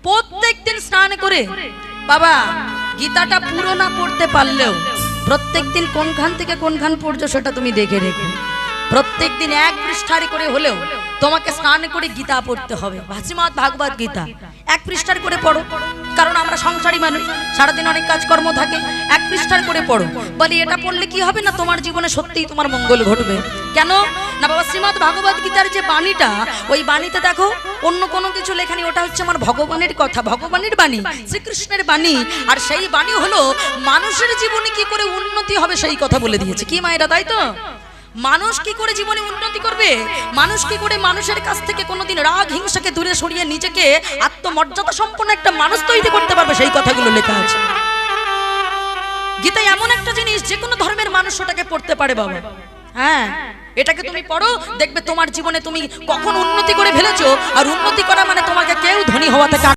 প্রত্যেকদিন স্নান করে বাবা গীতাটা পুরো না পড়তে পারলেও প্রত্যেকদিন কোনখান থেকে কোনখান পড়ছো সেটা তুমি দেখে রেখো। প্রত্যেকদিন এক পৃষ্ঠার করে হলেও তোমাকে স্নান করে গীতা পড়তে হবে। শ্রীমদ্ ভাগবত গীতা এক পৃষ্ঠার করে পড়ো, কারণ আমরা সংসারী মানুষ, সারাদিন অনেক কাজকর্ম থাকে। এক পৃষ্ঠার করে পড়ো। বলি এটা পড়লে কি হবে না, তোমার জীবনে সত্যিই তোমার মঙ্গল ঘটবে। কেন না বাবা, শ্রীমদ্ ভাগবত গীতার যে বাণীটা, ওই বাণীতে দেখো অন্য কোনো কিছু লেখা নেই। ওটা হচ্ছে আমার ভগবানের কথা, ভগবানের বাণী, শ্রীকৃষ্ণের বাণী। আর সেই বাণী হলো মানুষের জীবনে কি করে উন্নতি হবে সেই কথা বলে দিয়েছে। কি মায়েরা, তাই তো? মানুষ কি করে জীবনে উন্নতি করবে, মানুষ কি করে মানুষের কাছ থেকে কোনোদিন রাগ হিংসাকে দূরে সরিয়ে নিজেকে আত্মমর্যাদা সম্পন্ন একটা মানুষ তৈরি করতে পারবে, সেই কথাগুলো লেখা আছে। গীতা এমন একটা জিনিস যে কোনো ধর্মের মানুষ ওটাকে পড়তে পারে বাবা। হ্যাঁ, এটাকে তুমি পড়ো, দেখবে তোমার জীবনে তুমি কখন উন্নতি করে ফেলেছো। আর উন্নতি করা মানে তোমাকে কেউ ধনী হওয়া থেকে